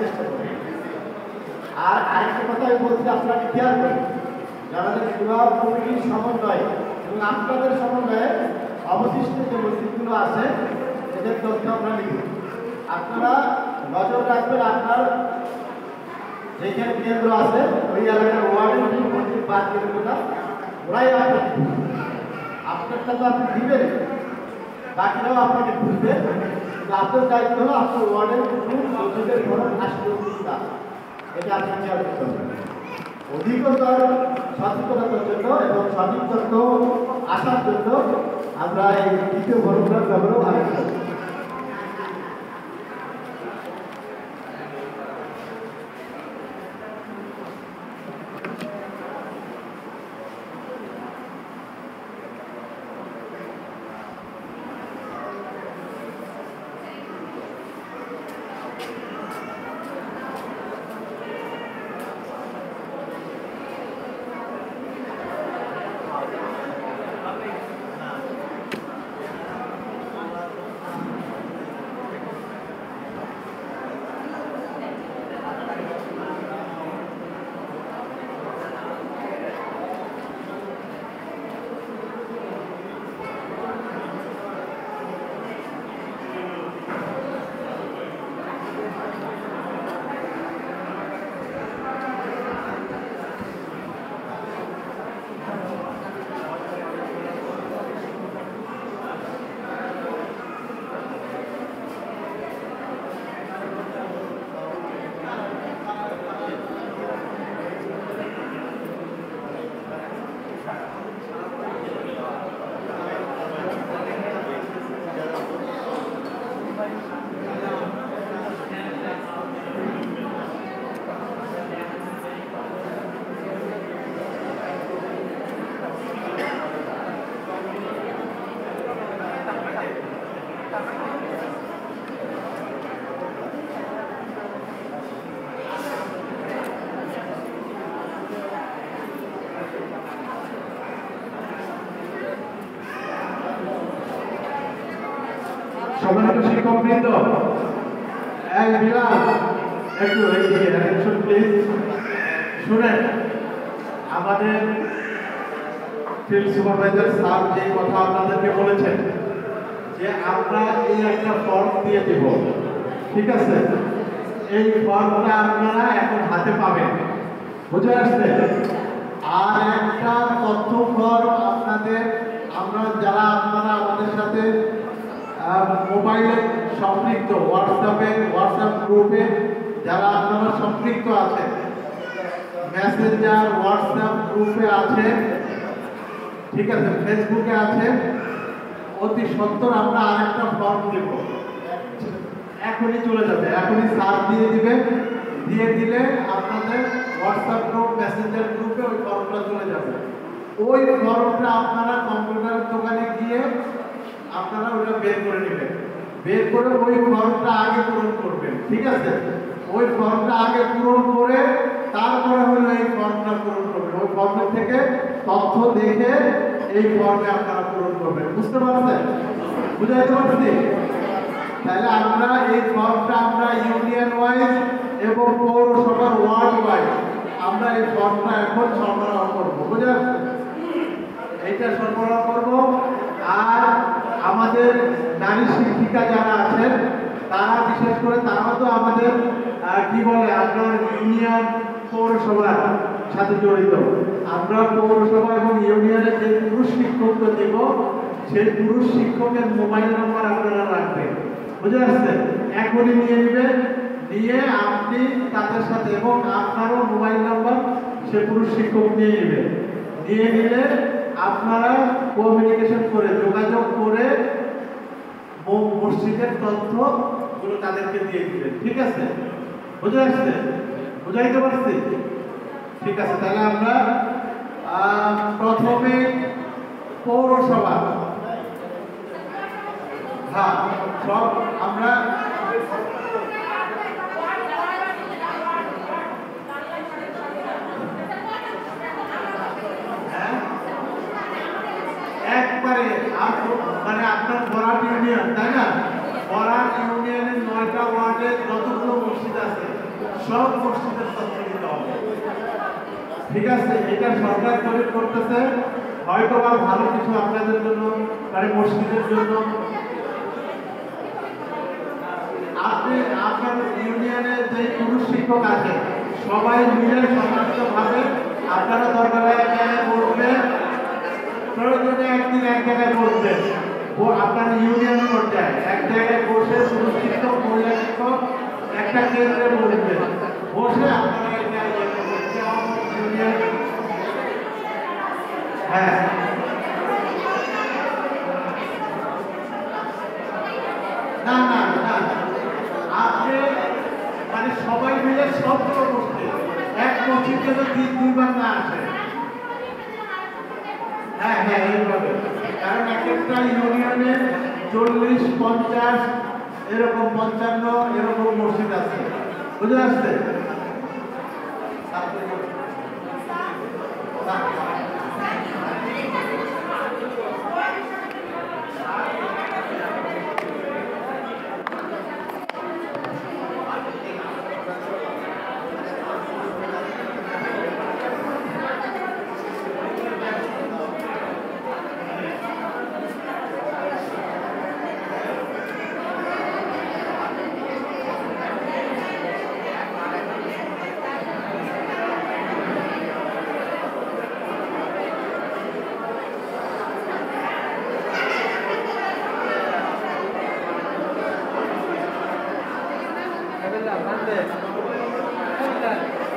চেষ্টা করি। আর আরেকটা কথা আমি বলছি, আপনাকে খেয়াল করি, আমাদের বিবাহ কমিটির সমন্বয় এবং আপনাদের সমন্বয়ে অবশিষ্ট যে মসজিদগুলো আছে এদের তথ্য আমরা লিখি। আপনারা নজর রাখবেন, আপনার যেখানে কেন্দ্র আছে ওই এলাকার ওয়ার্ডের মসজিদ বাদ দিবেন না, ওরাই আপনারটা তো আপনি দিবেন, বাকিরাও আপনাকে বুঝবে। আপনার দায়িত্ব হলো আপনার ওয়ার্ডের মসজিদের ধরন আসলে না, এটা আপনার খেয়াল করতে হবে। অধিকতর সচেতনতার জন্য এবং সঠিক তথ্য আসার জন্য আমরা এই দ্বিতীয় ভরণটার ব্যাপারেও আলোচনা করি। সম্মানিত শিক্ষকবৃন্দ, একটু অ্যাটেনশন প্লিজ, শুনেন। আমাদের ফিল্ড সুপারভাইজার স্যার যে কথা আপনাদেরকে বলেছেন যে আমরা এই একটা ফর্ম দিয়ে দেব, ঠিক আছে? এই ফর্মটা আপনারা এখন হাতে পাবেন, বুঝে আসছে? আর একটা তথ্য ফর্ম আপনাদের, আমরা যারা আপনারা আমাদের সাথে মোবাইলে সম্পৃক্ত, হোয়াটসঅ্যাপ গ্রুপে যারা আপনারা সম্পৃক্ত আছেন, মেসেঞ্জার হোয়াটসঅ্যাপ গ্রুপে আছে, ঠিক আছে, ফেসবুকে আছে, অতি সত্বর আমরা আরেকটা ফর্ম দেব, এখনই চলে যাবে, এখনই স্যার দিয়ে দিবে। দিয়ে দিলে আপনাদের হোয়াটসঅ্যাপ গ্রুপ, মেসেঞ্জার গ্রুপে ওই ফর্মটা চলে যাবে। ওই ফর্মটা আপনারা কম্পিউটারের দোকানে গিয়ে আপনারা ওটা বের করে নেবেন, বের করে ওই ফর্মটা আগে পূরণ করবেন, ঠিক আছে? ওই ফর্মটা আগে পূরণ করে তারপরে হলো এই ফর্মটা পূরণ করবেন। ওই ফর্মের থেকে তথ্য দেখে এই ফর্মে আপনারা পূরণ করবেন, বুঝতে পারছেন? বুঝাইতে পারছি? তাহলে আমরা এই ফর্মটা আমরা ইউনিয়ন ওয়াইজ এবং পৌরসভার ওয়ার্ড ওয়াইজ আমরা এই ফর্মটা এখন সরবরাহ করবো, বুঝে আসছে? এইটা সরবরাহ করবো। আর আমাদের নারী শিক্ষিকা যারা আছেন তারা বিশেষ করে তারাও তো আমাদের কি বলে আপনার ইউনিয়ন পৌরসভার সাথে জড়িত। আমরা পৌরসভা এবং ইউনিয়নে যে পুরুষ শিক্ষককে দেব সেই পুরুষ শিক্ষকের মোবাইল নাম্বার আপনারা রাখবেন, বুঝে আসছে? এখনই নিয়ে নেবেন, নিয়ে আপনি তাদের সাথে এবং আপনারও মোবাইল নাম্বার সে পুরুষ শিক্ষক নিয়ে নেবেন। নিয়ে নিলে আপনারা কমিউনিকেশন করে, যোগাযোগ করে মসজিদের তথ্যগুলো তাদেরকে দিয়ে দিবেন, ঠিক আছে? বুঝে আসছে? বুঝাইতে পারছি? ঠিক আছে, তাহলে আমরা প্রথমে পৌরসভা, হ্যাঁ সব আমরা একবারে মানে আপনার বরাট ইউনিয়ন, তাই না? বরাট ইউনিয়নের 9টা ওয়ার্ডে যতগুলো মসজিদ আছে সব মসজিদের তথ্য দিতে হবে। ঠিক আছে, এটা সরকার তৈরি করতেছে, হয়তো বা ভালো কিছু আপনাদের জন্য, মানে মসজিদের জন্য। আপনি আপনার ইউনিয়নের যে পুরুষ শিক্ষক আছে সবাই মিলে সম্মিলিতভাবে আপনারা দরকারে এক জায়গায় বসবেন, প্রয়োজনে একদিন এক জায়গায় বসবেন, আপনার ইউনিয়ন পর্যায়ে এক জায়গায় বসে পুরুষ শিক্ষক মহিলা শিক্ষক একটা কেন্দ্রে বসবেন, বসে আপনারা ইউনিয়ন, হ্যাঁ না না না, আপনি মানে সবাই মিলে সবগুলো মসজিদ, এক মসজিদে যদি দুইবার না আসে, হ্যাঁ হ্যাঁ এইভাবে, কারণ এক একটা ইউনিয়নে 40, 50 এরকম 55 এরকম মসজিদ আছে, বুঝে আসছে? Grande.